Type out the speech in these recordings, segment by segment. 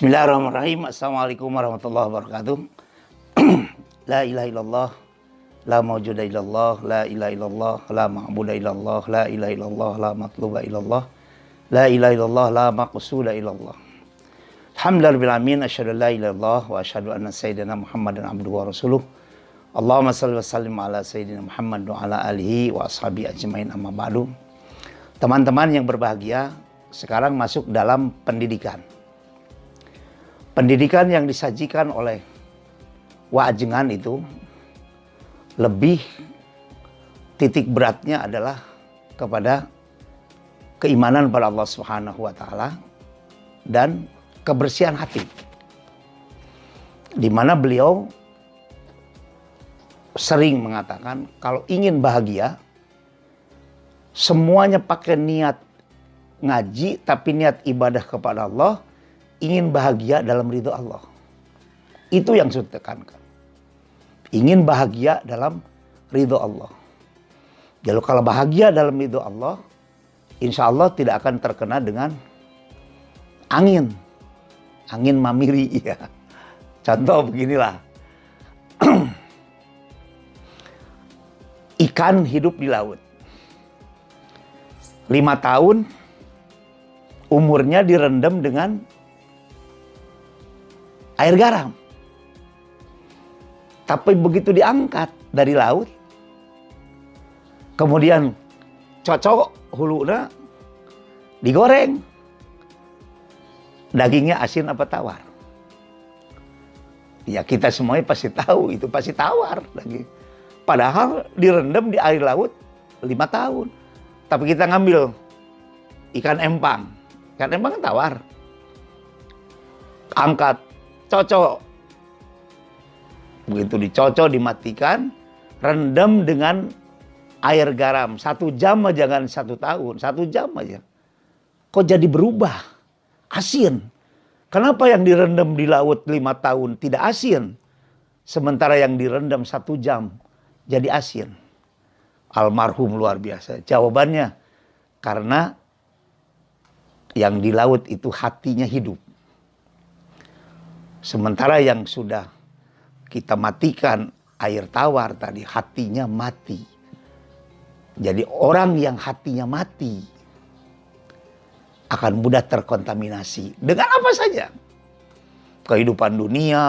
Bismillahirrahmanirrahim. Assalamualaikum warahmatullahi wabarakatuh. La ilaha illallah, la mawjuda illallah, la ilaha illallah, la ma'buda illallah, la ilaha illallah, la matluba illallah, la ilaha illallah, la maqsuda illallah. Alhamdulillahirabbil alamin, asyhadu an la ilaha illallah wa asyhadu anna sayyidina Muhammadan abduhu wa rasuluh. Allahumma shalli wa sallim ala sayyidina Muhammad wa ala alihi wa ashabi ajmain, amma ba'du. Teman-teman yang berbahagia, sekarang masuk dalam pendidikan. Pendidikan yang disajikan oleh Wa'ajengan itu lebih titik beratnya adalah kepada keimanan pada Allah Subhanahu wa taala dan kebersihan hati. Di mana beliau sering mengatakan kalau ingin bahagia semuanya pakai niat ngaji tapi niat ibadah kepada Allah, ingin bahagia dalam ridho Allah. Itu yang saya tekankan. Ingin bahagia dalam ridho Allah. Jadi kalau bahagia dalam ridho Allah, insya Allah tidak akan terkena dengan angin. Angin mamiri ya. Contoh beginilah. Ikan hidup di laut. 5 tahun umurnya direndam dengan air garam. Tapi begitu diangkat dari laut, kemudian cocok hulunya digoreng. Dagingnya asin apa tawar? Ya kita semuanya pasti tahu itu pasti tawar daging. Padahal direndam di air laut 5 tahun. Tapi kita ngambil ikan empang. Ikan empang kan tawar. Angkat, cocok. Begitu dicocok, dimatikan, rendam dengan air garam. 1 jam aja, jangan 1 tahun, 1 jam aja. Kok jadi berubah? Asin. Kenapa yang direndam di laut 5 tahun tidak asin? Sementara yang direndam 1 jam jadi asin. Almarhum luar biasa. Jawabannya, karena yang di laut itu hatinya hidup. Sementara yang sudah kita matikan air tawar tadi, hatinya mati. Jadi orang yang hatinya mati akan mudah terkontaminasi dengan apa saja. Kehidupan dunia,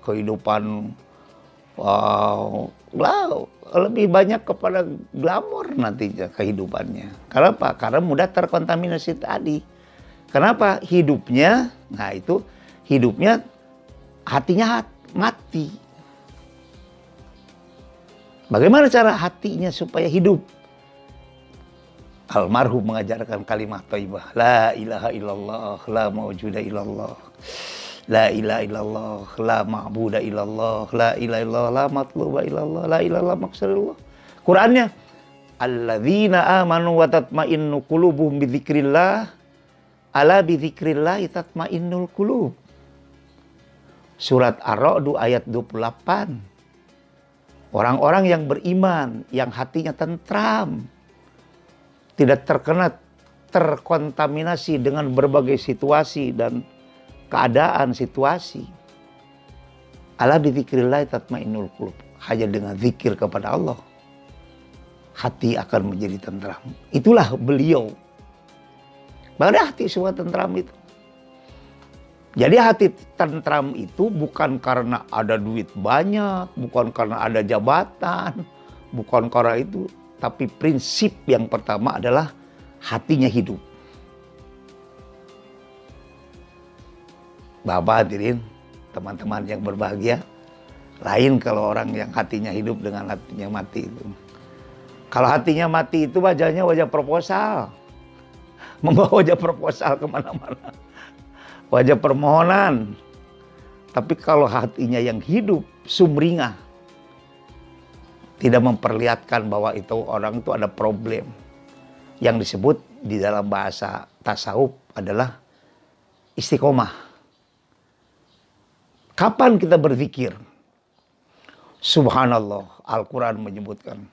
kehidupan lebih banyak kepada glamor nantinya kehidupannya. Kenapa? Karena mudah terkontaminasi tadi. Kenapa? Hidupnya, nah itu hidupnya hatinya mati. Bagaimana cara hatinya supaya hidup? Almarhum mengajarkan kalimat thayyibah. La ilaha illallah, la mawjuda illallah. La ilaha illallah, la ma'buda illallah. La ilaha illallah, la matluba illallah. La ilaha illallah maksudullah. Qurannya, alladzina amanu wa tatma'innu qulubuhum bidzikrillah. Ala bidzikrillah tatma'innul qulub. Surat Ar-Ra'd ayat 28. Orang-orang yang beriman, yang hatinya tentram, tidak terkontaminasi dengan berbagai situasi dan keadaan situasi. Ala bidzikrillah tatmainnul qulub. Hanya dengan zikir kepada Allah, hati akan menjadi tentram. Itulah beliau. Bagaimana hati semua tentram itu? Jadi hati tentram itu bukan karena ada duit banyak, bukan karena ada jabatan, bukan karena itu. Tapi prinsip yang pertama adalah hatinya hidup. Bapak hadirin, teman-teman yang berbahagia, lain kalau orang yang hatinya hidup dengan hatinya mati itu. Kalau hatinya mati itu wajahnya wajah proposal. Membawa wajah proposal kemana-mana. Wajah permohonan. Tapi kalau hatinya yang hidup, sumringah. Tidak memperlihatkan bahwa itu orang itu ada problem. Yang disebut di dalam bahasa tasawuf adalah istiqomah. Kapan kita berzikir? Subhanallah, Al-Quran menyebutkan.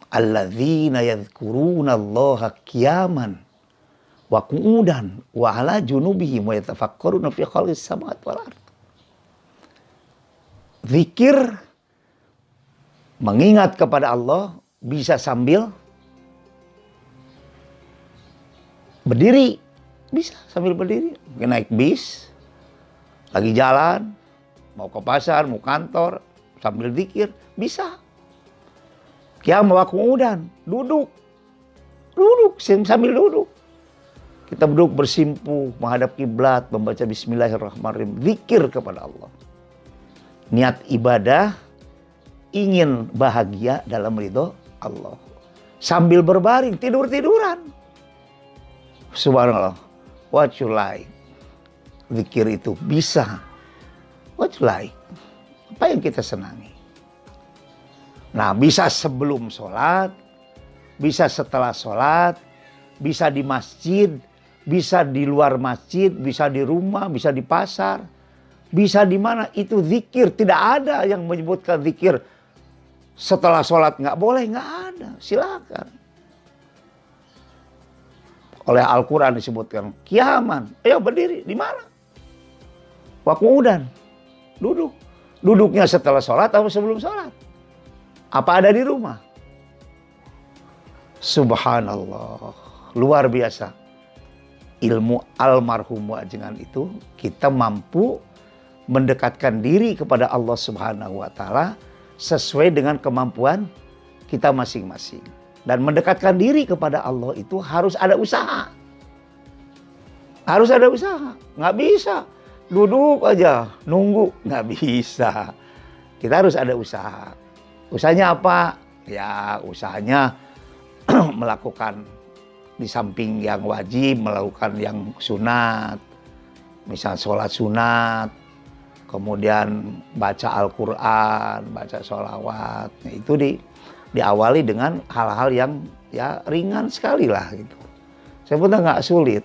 Alladzina yadhkurunallaha qiyaman wa qu'udan wa ala junubihim wa yatafakkaruna fi khalqis samawati wal ardh. Zikir mengingat kepada Allah bisa sambil berdiri, bisa sambil berdiri, mungkin naik bis, lagi jalan, mau ke pasar, mau kantor, sambil zikir, bisa. Qiyam wa qu'udan, duduk sambil duduk. Kita duduk bersimpuh, menghadap kiblat, membaca bismillahirrahmanirrahim, zikir kepada Allah. Niat ibadah, ingin bahagia dalam ridho Allah. Sambil berbaring, tidur-tiduran. Subhanallah. What you like? Zikir itu bisa. What you like? Apa yang kita senangi? Nah, bisa sebelum sholat, bisa setelah sholat, bisa di masjid, bisa di luar masjid, bisa di rumah, bisa di pasar, bisa di mana. Itu zikir. Tidak ada yang menyebutkan zikir setelah sholat nggak boleh, nggak ada. Silakan. Oleh Al-Quran disebutkan qiyaman. Ayo berdiri. Di mana? Wa qu'udan. Duduk. Duduknya setelah sholat atau sebelum sholat? Apa ada di rumah? Subhanallah. Luar biasa. Ilmu almarhum Mu'adzingan itu kita mampu mendekatkan diri kepada Allah Subhanahu wa Ta'ala sesuai dengan kemampuan kita masing-masing. Dan mendekatkan diri kepada Allah itu harus ada usaha. Harus ada usaha. Nggak bisa duduk aja nunggu. Nggak bisa. Kita harus ada usaha. Usahanya apa? Ya usahanya melakukan di samping yang wajib, melakukan yang sunat. Misal sholat sunat. Kemudian baca Al-Quran, baca sholawat. Nah, itu diawali dengan hal-hal yang ya ringan sekali lah gitu. Sebetulnya nggak sulit.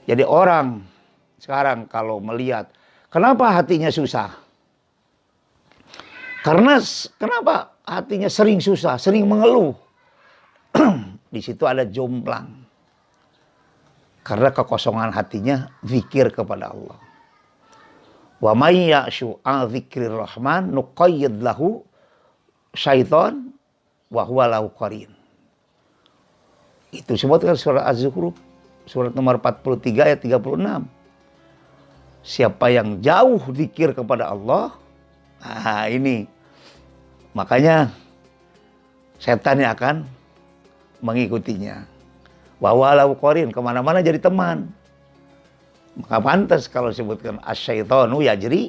Jadi orang sekarang kalau melihat kenapa hatinya susah? Karena kenapa hatinya sering susah, sering mengeluh? Di situ ada jomplang. Karena kekosongan hatinya zikir kepada Allah. Wa may ya'shu an dzikrir rahman nuqayyid lahu syaitan wa huwa lahu qarin. Itu disebutkan surah Az-Zukhruf, surat nomor 43 ayat 36. Siapa yang jauh zikir kepada Allah, nah ini makanya setan yang akan mengikutinya. Wa huwa lahu qarin, kemana-mana jadi teman. Maka pantas kalau disebutkan asyaitonu yajri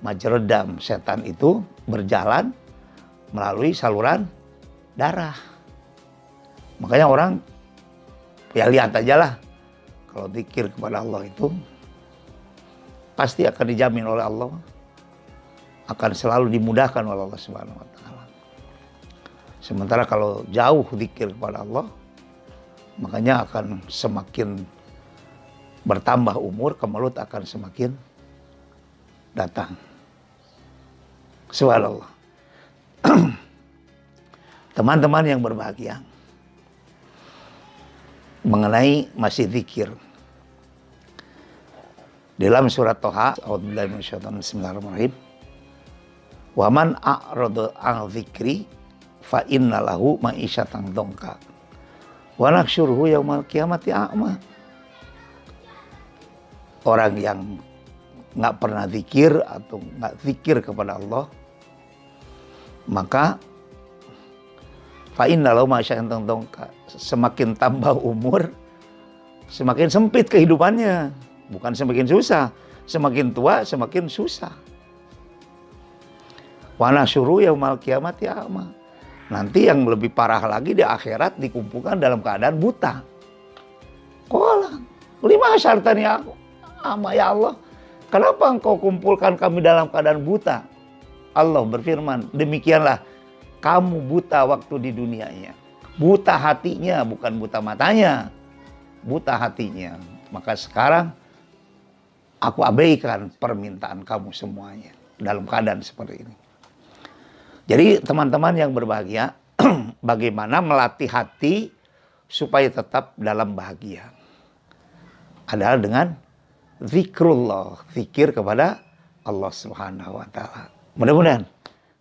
majradam, setan itu berjalan melalui saluran darah. Makanya orang ya lihat aja lah, kalau zikir kepada Allah itu pasti akan dijamin oleh Allah, akan selalu dimudahkan oleh Allah Subhanahu wa Ta'ala. Sementara kalau jauh zikir kepada Allah, makanya akan semakin bertambah umur, kemelut akan semakin datang. Subhanallah. Teman-teman yang berbahagia, mengenai masih zikir. Dalam surat Toha, a'udzubillahi minasyaitonir rajim, bismillahirrahmanirrahim. Wa man a'rada 'an dzikri fa inna lahu ma'isyatan dongka. Wa nahsyuruhu yaumal qiyamati a'ma. Orang yang nggak pernah zikir atau nggak zikir kepada Allah, maka fa inna lahu ma'isyatan dongka. Semakin tambah umur, semakin sempit kehidupannya. Bukan semakin susah. Semakin tua, semakin susah. Wa nahsyuruhu yaumal qiyamati a'ma. Nanti yang lebih parah lagi di akhirat dikumpulkan dalam keadaan buta. Qala lima syartani aku ama ya Allah, kenapa engkau kumpulkan kami dalam keadaan buta? Allah berfirman, demikianlah kamu buta waktu di dunianya. Buta hatinya, bukan buta matanya. Buta hatinya. Maka sekarang aku abaikan permintaan kamu semuanya dalam keadaan seperti ini. Jadi teman-teman yang berbahagia, bagaimana melatih hati supaya tetap dalam bahagia. adalah dengan zikrullah, zikir kepada Allah Subhanahu wa taala. Mudah-mudahan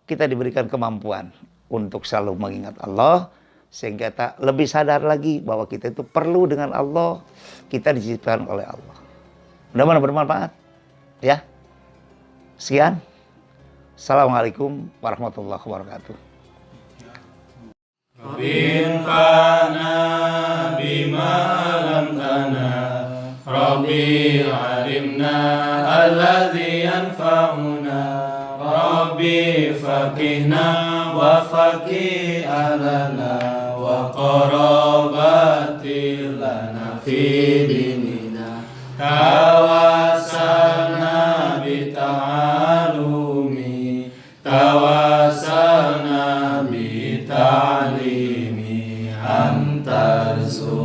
kita diberikan kemampuan untuk selalu mengingat Allah, sehingga kita lebih sadar lagi bahwa kita itu perlu dengan Allah, kita diciptakan oleh Allah. Mudah-mudahan bermanfaat. Ya. Sekian. Assalamualaikum warahmatullahi wabarakatuh. Rabbin fana bima alamtana, Rabbi alimna alladhi yanfa'una, Rabbi faqihna wa faqih alana, wa qarabatil lana fi dinina, tawassalna bita'alumi, tawassalna bita'alimi, antarzu